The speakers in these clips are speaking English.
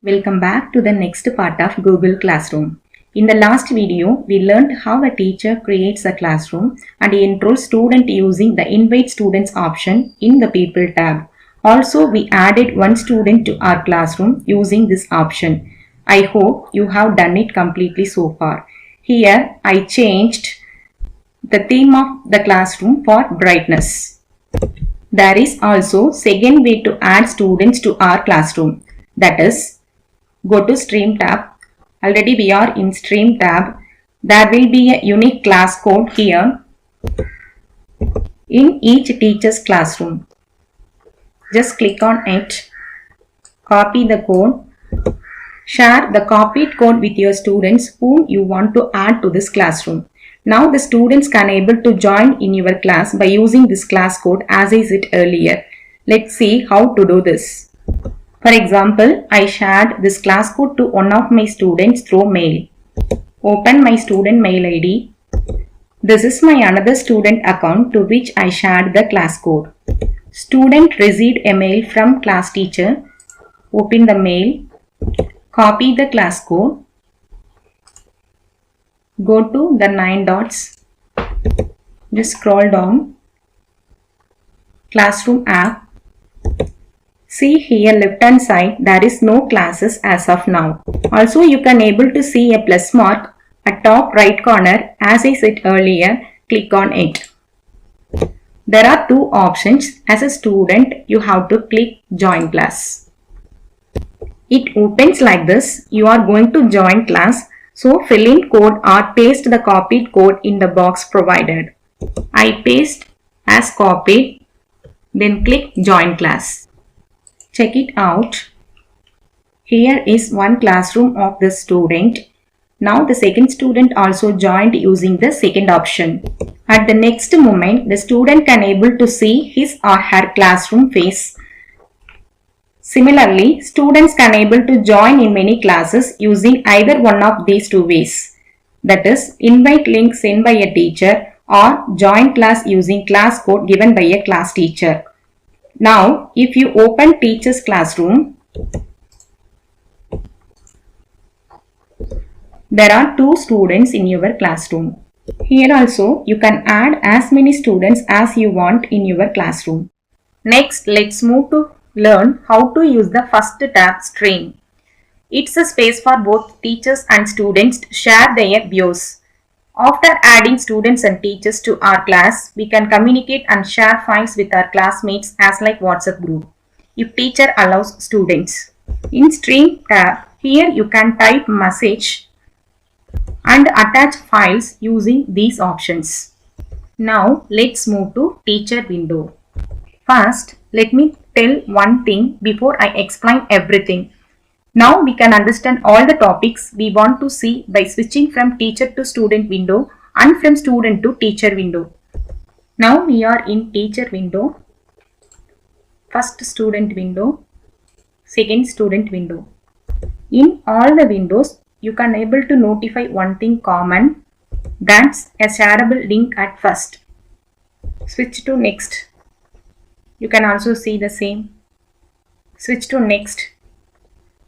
Welcome back to the next part of Google Classroom. In the last video, we learned how a teacher creates a classroom and enrolls students using the Invite Students option in the People tab. Also, we added one student to our classroom using this option. I hope you have done it completely so far. Here, I changed the theme of the classroom for brightness. There is also second way to add students to our classroom. That is, go to Stream tab. Already we are in Stream tab. There will be a unique class code here in each teacher's classroom. Just click on it, copy the code, share the copied code with your students whom you want to add to this classroom. Now the students can able to join in your class by using this class code as I said earlier. Let's see how to do this. For example, I shared this class code to one of my students through mail. Open my student mail ID. This is my another student account to which I shared the class code. Student received a mail from class teacher. Open the mail. Copy the class code. Go to the 9 dots. Just scroll down. Classroom app. See here left hand side there is no classes as of now. Also you can able to see a plus mark at top right corner as I said earlier. Click on it. There are two options. As a student you have to click join class. It opens like this. You are going to join class. So fill in code or paste the copied code in the box provided. I paste as copied. Then click join class. Check it out. Here is one classroom of the student. Now the second student also joined using the second option. At the next moment, the student can able to see his or her classroom face. Similarly, students can able to join in many classes using either one of these two ways. That is, invite link sent by a teacher or join class using class code given by a class teacher. Now, if you open teacher's classroom, there are two students in your classroom. Here also, you can add as many students as you want in your classroom. Next, let's move to learn how to use the first tab, Stream. It's a space for both teachers and students to share their views. After adding students and teachers to our class, we can communicate and share files with our classmates as like WhatsApp group, if teacher allows students. In Stream tab, here you can type message and attach files using these options. Now let's move to teacher window. First, let me tell one thing before I explain everything. Now we can understand all the topics we want to see by switching from teacher to student window and from student to teacher window. Now we are in teacher window, first student window, second student window. In all the windows, you can able to notify one thing common, that's a shareable link at first. Switch to next. You can also see the same. Switch to next.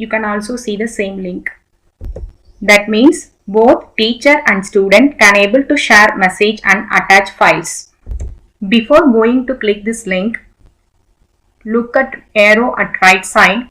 You can also see the same link. That means both teacher and student can able to share message and attach files. Before going to click this link, look at arrow at right side.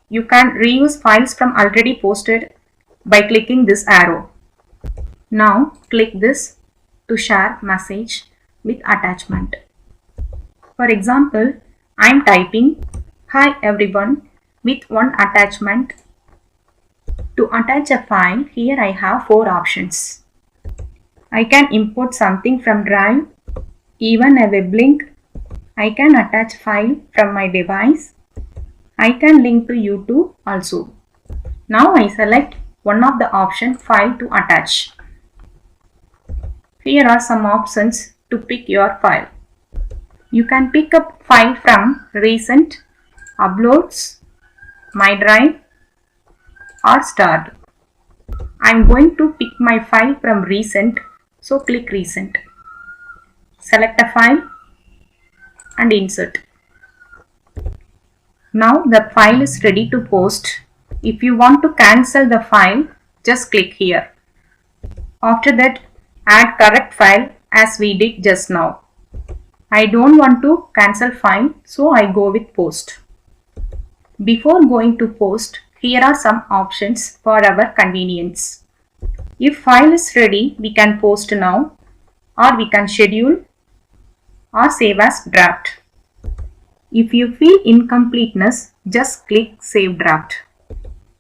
You can reuse files from already posted by clicking this arrow. Now click this to share message with attachment. For example, I am typing hi everyone with one attachment. To attach a file, here I have four options. I can import something from Drive, even a web link. I can attach file from my device. I can link to YouTube also. Now I select one of the option file to attach. Here are some options to pick your file. You can pick up file from recent, uploads, my drive or start. I am going to pick my file from recent, so click recent. Select a file and insert. Now the file is ready to post. If you want to cancel the file, just click here. After that, add correct file as we did just now. I don't want to cancel file, so I go with post. Before going to post, here are some options for our convenience. If file is ready, we can post now, or we can schedule or save as draft. If you feel incompleteness, just click Save Draft.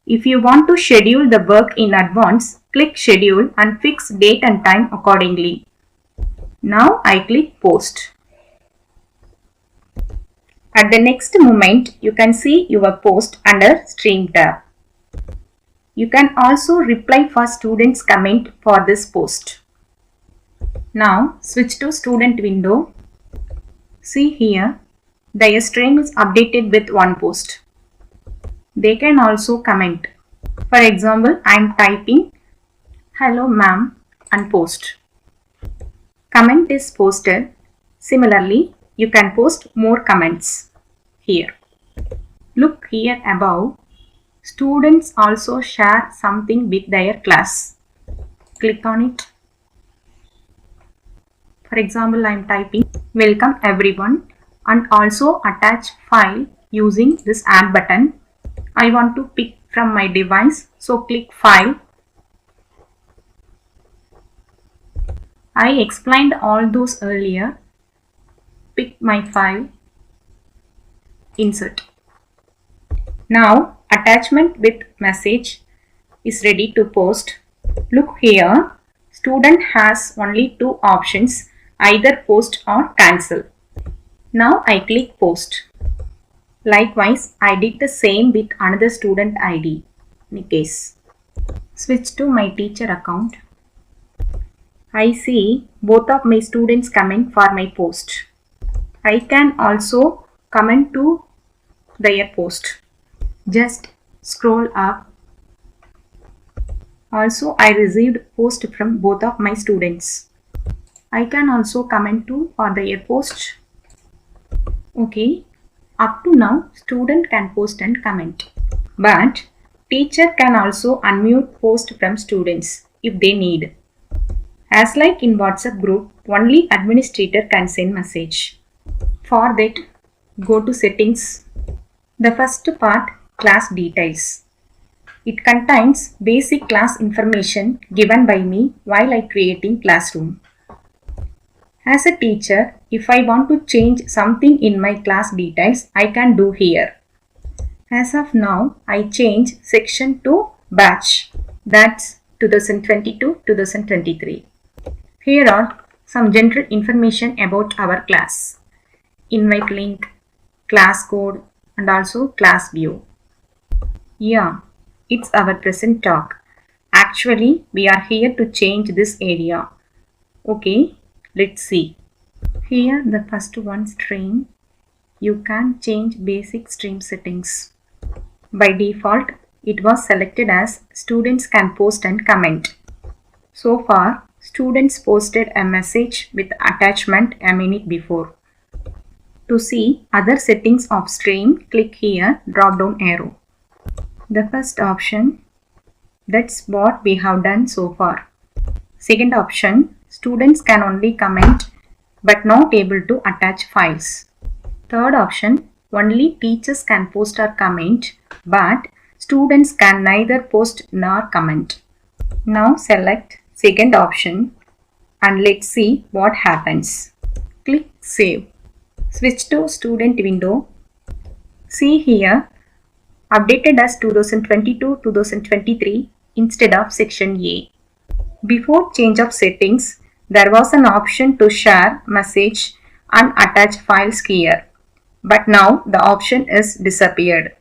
If you want to schedule the work in advance, click Schedule and fix date and time accordingly. Now I click Post. At the next moment, you can see your post under Stream tab. You can also reply for students' comment for this post. Now switch to student window. See here, their stream is updated with one post. They can also comment. For example, I am typing hello ma'am and post. Comment is posted. Similarly, you can post more comments here. Look here above. Students also share something with their class. Click on it. For example, I am typing welcome everyone and also attach file using this add button. I want to pick from my device, so click file. I explained all those earlier. Pick my file, insert. Now attachment with message is ready to post. Look here, student has only two options, either post or cancel. Now I click post. Likewise, I did the same with another student ID, Nikesh. Switch to my teacher account. I see both of my students comment for my post. I can also comment to their post. Just scroll up. Also, I received post from both of my students. I can also comment to for their post. Okay. Up to now, student can post and comment. But teacher can also unmute post from students if they need. As like in WhatsApp group, only administrator can send message. For that, go to settings. The first part, class details. It contains basic class information given by me while I creating classroom. As a teacher, if I want to change something in my class details, I can do here. As of now, I change section to batch. That's 2022-2023. Here are some general information about our class. Invite link, class code, and also class view. Yeah, it's our present talk. Actually, we are here to change this area. Okay. Let's see. Here the first one, stream. You can change basic stream settings. By default, it was selected as students can post and comment. So far, students posted a message with attachment a minute before. To see other settings of stream, click here, drop down arrow. The first option, that's what we have done so far. Second option, students can only comment but not able to attach files. Third option, only teachers can post or comment but students can neither post nor comment. Now select second option and let's see what happens. Click save. Switch to student window. See here, updated as 2022-2023 instead of section A. Before change of settings, there was an option to share message and attach files here. But now the option is disappeared.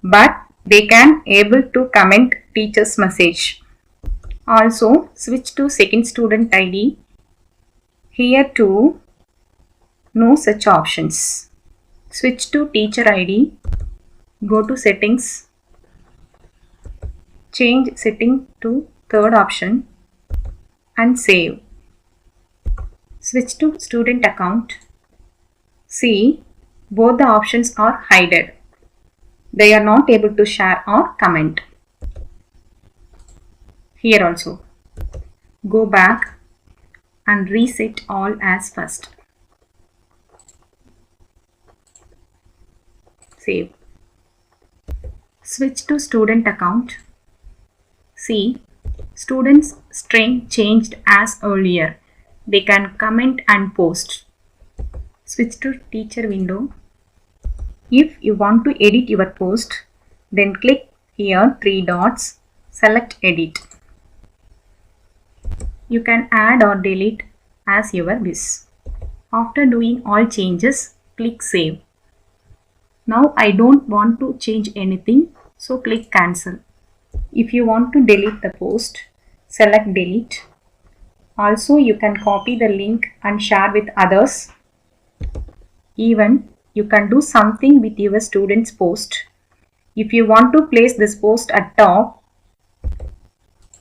But they can able to comment teacher's message. Also switch to second student ID. Here too, no such options. Switch to teacher ID. Go to settings. Change setting to third option and save. Switch to student account. See, both the options are hidden. they are not able to share or comment. Here also, go back and reset all as first. Save. Switch to student account. See, students' string changed as earlier. They can comment and post. Switch to teacher window. If you want to edit your post, then click here 3 dots, select edit. You can add or delete as your wish. After doing all changes, click save. Now I don't want to change anything, so click cancel. If you want to delete the post, select delete. Also, you can copy the link and share with others. Even you can do something with your student's post. If you want to place this post at top,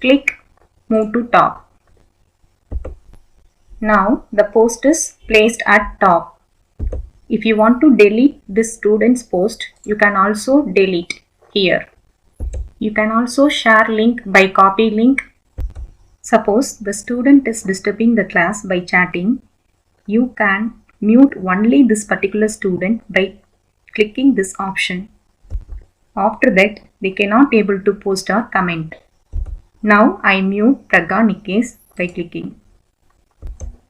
click move to top. Now the post is placed at top. If you want to delete this student's post, you can also delete here. You can also share link by copy link. Suppose the student is disturbing the class by chatting, you can mute only this particular student by clicking this option. After that, they cannot able to post or comment. Now I mute Pragya Nikesh by clicking.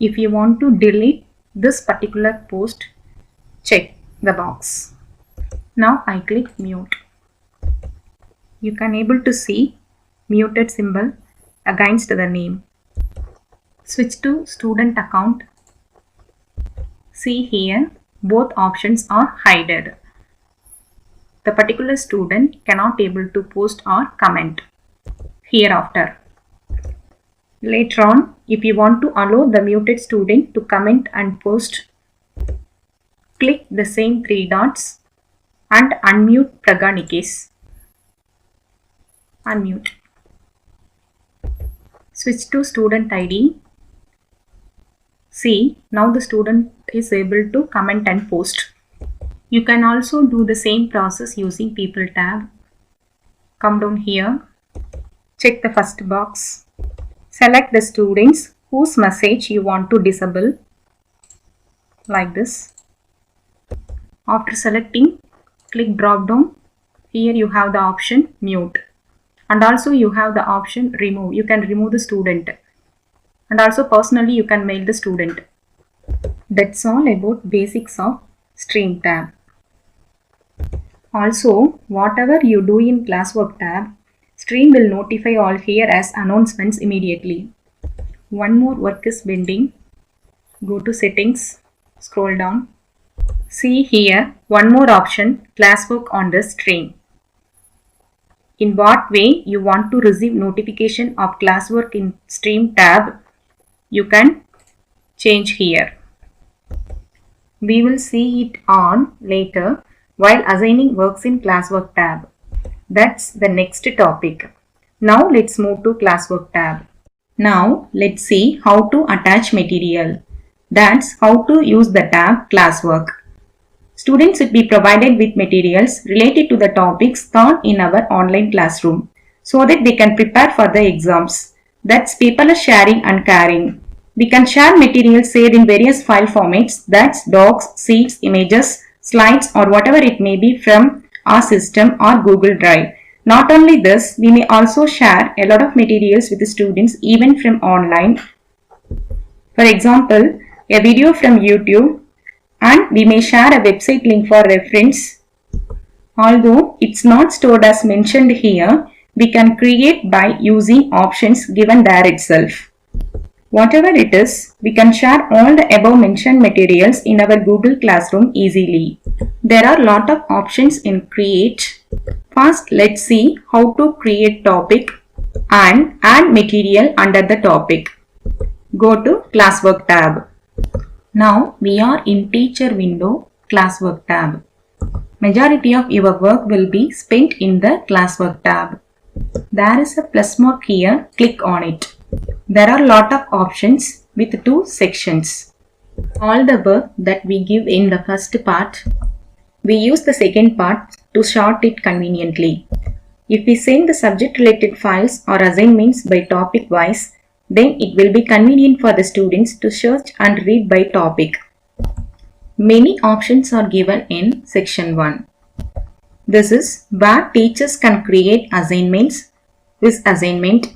If you want to delete this particular post, check the box. Now I click mute. You can able to see muted symbol against the name. Switch to student account. See here, both options are hidden. The particular student cannot able to post or comment hereafter. Later on, if you want to allow the muted student to comment and post, click the same 3 dots and unmute Pragya Nikesh. Unmute. Switch to student ID. See, now the student is able to comment and post. You can also do the same process using People tab. Come down here. Check the first box. Select the students whose message you want to disable. Like this. After selecting, click drop down. Here you have the option mute. And also you have the option remove. You can remove the student. And also personally you can mail the student. That's all about basics of Stream tab. Also, whatever you do in Classwork tab, Stream will notify all here as announcements immediately. One more work is pending. Go to settings, scroll down. See here one more option, Classwork on the Stream. In what way you want to receive notification of Classwork in Stream tab, you can change here. We will see it on later while assigning works in Classwork tab. That's the next topic. Now let's move to Classwork tab. Now let's see how to attach material. That's how to use the tab Classwork. Students should be provided with materials related to the topics taught in our online classroom so that they can prepare for the exams. That's paperless sharing and caring. We can share materials saved in various file formats, that's docs, sheets, images, slides or whatever it may be from our system or Google Drive. Not only this, we may also share a lot of materials with the students even from online. For example, a video from YouTube, and we may share a website link for reference. Although it's not stored as mentioned here, we can create by using options given there itself. Whatever it is, we can share all the above mentioned materials in our Google Classroom easily. There are a lot of options in Create. First, let's see how to create topic and add material under the topic. Go to Classwork tab. Now we are in Teacher window, Classwork tab. Majority of your work will be spent in the Classwork tab. There is a plus mark here, click on it. There are a lot of options with 2 sections. All the work that we give in the first part, we use the second part to sort it conveniently. If we send the subject related files or assignments by topic wise, then it will be convenient for the students to search and read by topic. Many options are given in section 1. This is where teachers can create assignments, quiz assignment,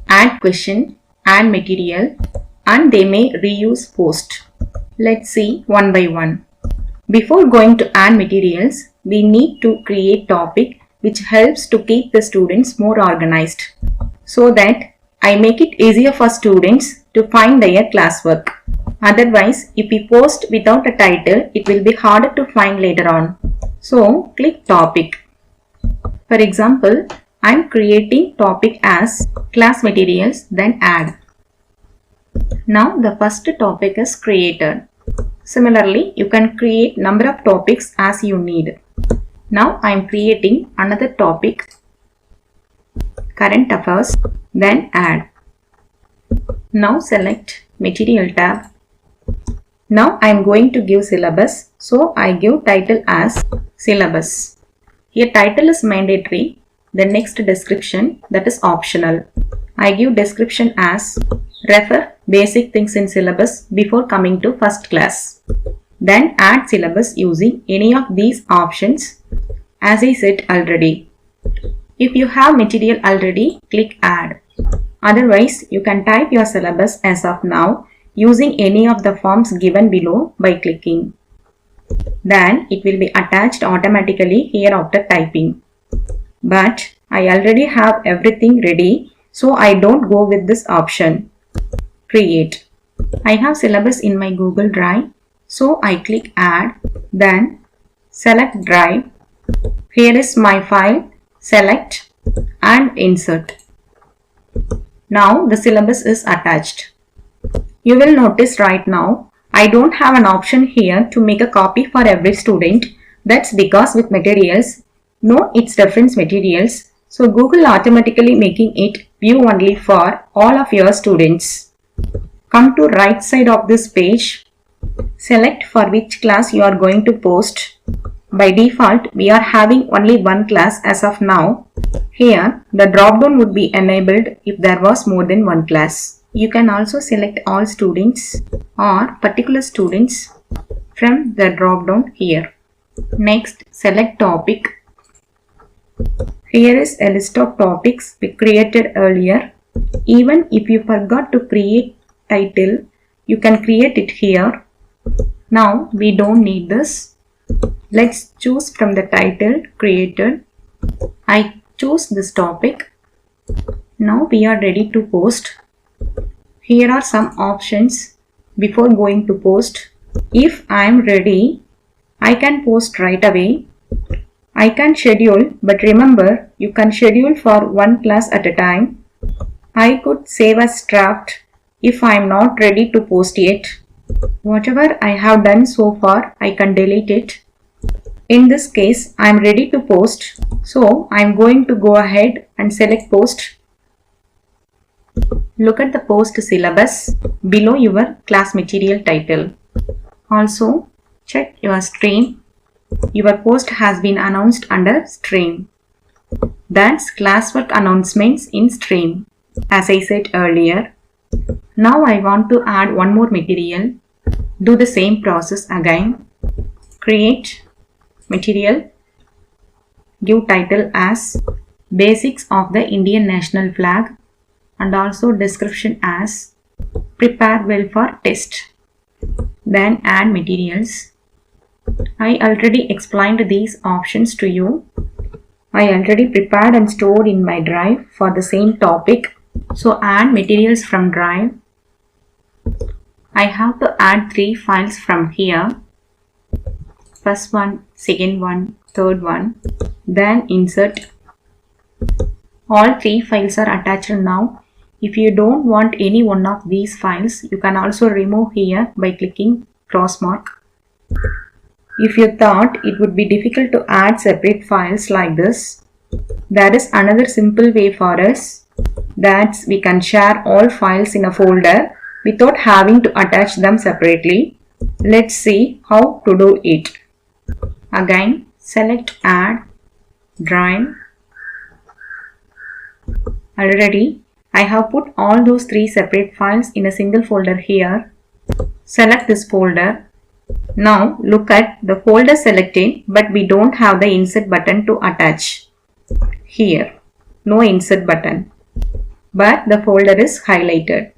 add question, add material, and they may reuse post. Let's see one by one. Before going to add materials, we need to create topic which helps to keep the students more organized, so that I make it easier for students to find their classwork. Otherwise, if we post without a title, it will be harder to find later on. So, click topic. For example, I am creating topic as class materials, then add. Now the first topic is created. Similarly, you can create number of topics as you need. Now I am creating another topic, current affairs, then add. Now select material tab. Now I am going to give syllabus, so I give title as syllabus. Here title is mandatory, the next description, that is optional. I give description as refer basic things in syllabus before coming to first class. Then add syllabus using any of these options as I said already. If you have material already, click add. Otherwise, you can type your syllabus as of now using any of the forms given below by clicking. Then it will be attached automatically here after typing. But I already have everything ready, so I don't go with this option. Create. I have syllabus in my Google Drive, so I click add, then select drive. Here is my file, select and insert. Now the syllabus is attached. You will notice right now I don't have an option here to make a copy for every student. That's because with materials, know its reference materials, so Google automatically making it view only for all of your students. Come to right side of this page, select for which class you are going to post. By default, we are having only one class as of now. Here, the drop-down would be enabled if there was more than one class. You can also select all students or particular students from the drop-down here. Next, select topic. Here is a list of topics we created earlier. Even if you forgot to create title, you can create it here. Now, we don't need this. Let's choose from the title created. I choose this topic. Now we are ready to post. Here are some options before going to post. If I am ready, I can post right away. I can schedule, but remember, you can schedule for one class at a time. I could save as draft if I am not ready to post yet. Whatever I have done so far, I can delete it. In this case, I am ready to post, so I am going to go ahead and select post. Look at the post syllabus below your class material title. Also, check your stream. Your post has been announced under stream. That's classwork announcements in stream, as I said earlier. Now I want to add one more material. Do the same process again. Create material, give title as Basics of the Indian National Flag and also description as Prepare well for test. Then add materials. I already explained these options to you. I already prepared and stored in my drive for the same topic. So add materials from drive. I have to add 3 files from here. First one, second one, third one. Then insert. All 3 files are attached now. If you don't want any one of these files, you can also remove here by clicking cross mark. If you thought it would be difficult to add separate files like this, there is another simple way for us. That's we can share all files in a folder without having to attach them separately. Let's see how to do it. Again, select add, Drive. Already, I have put all those 3 separate files in a single folder here. Select this folder. Now look at the folder selected, but we don't have the insert button to attach. Here, no insert button, but the folder is highlighted.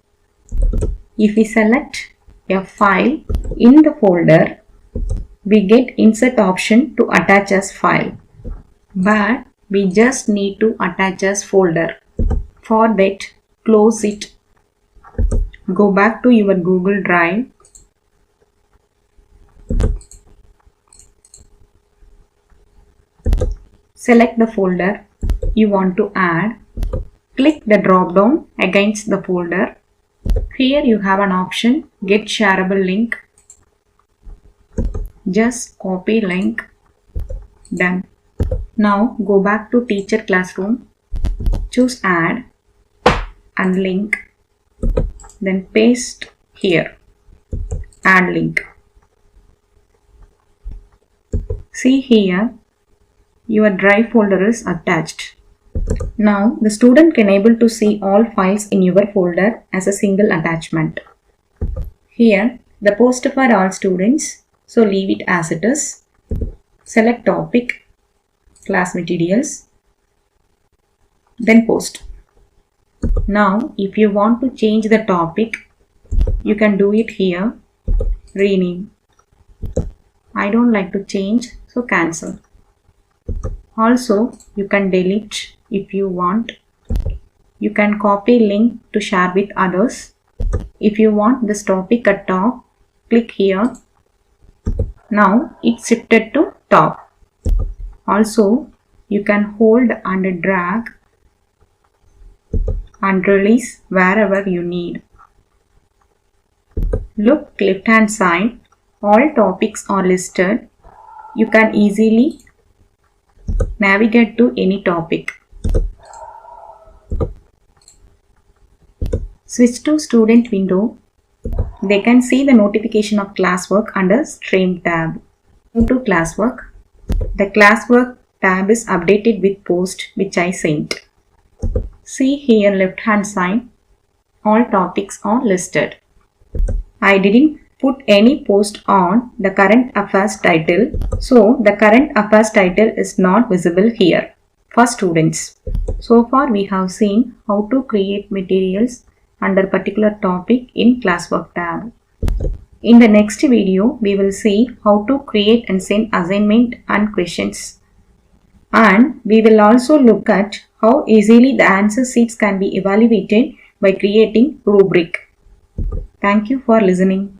If we select a file in the folder, we get insert option to attach as file, but we just need to attach as folder. For that, close it. Go back to your Google Drive. Select the folder you want to add. Click the drop down against the folder. Here you have an option, get shareable link. Just copy link. Done. Now go back to teacher classroom. Choose add and link. Then paste here. Add link. See here, your drive folder is attached. Now the student can able to see all files in your folder as a single attachment. Here the post for all students, so leave it as it is. Select topic, class materials, then post. Now if you want to change the topic, you can do it here. Rename. I don't like to change, so cancel. Also, you can delete if you want. You can copy link to share with others. If you want this topic at top, click here. Now it's shifted to top. Also, you can hold and drag and release wherever you need. Look left hand side, all topics are listed. You can easily navigate to any topic. Switch to student window. They can see the notification of classwork under stream tab. Move to classwork. The classwork tab is updated with post which I sent. See here left hand side, all topics are listed. I didn't put any post on the current affairs title, so the current affairs title is not visible here for students. So far we have seen how to create materials under particular topic in classwork tab. In the next video we will see how to create and send assignment and questions, and we will also look at how easily the answer sheets can be evaluated by creating rubric. Thank you for listening.